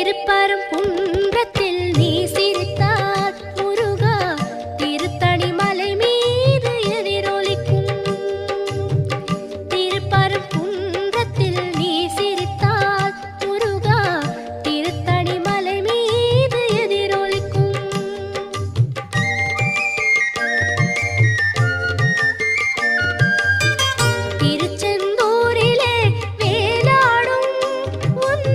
திருப்பரங்குன்றத்தில் நீ சிரித்தால் முருகா திருத்தணி மலை மீது எதிரொலிக்கும். திருப்பரங்குன்றத்தில் நீ சிரித்தால் முருகா திருத்தணி மலை மீது எதிரொலிக்கும். திருச்செந்தூரிலே வேலாடும் உன்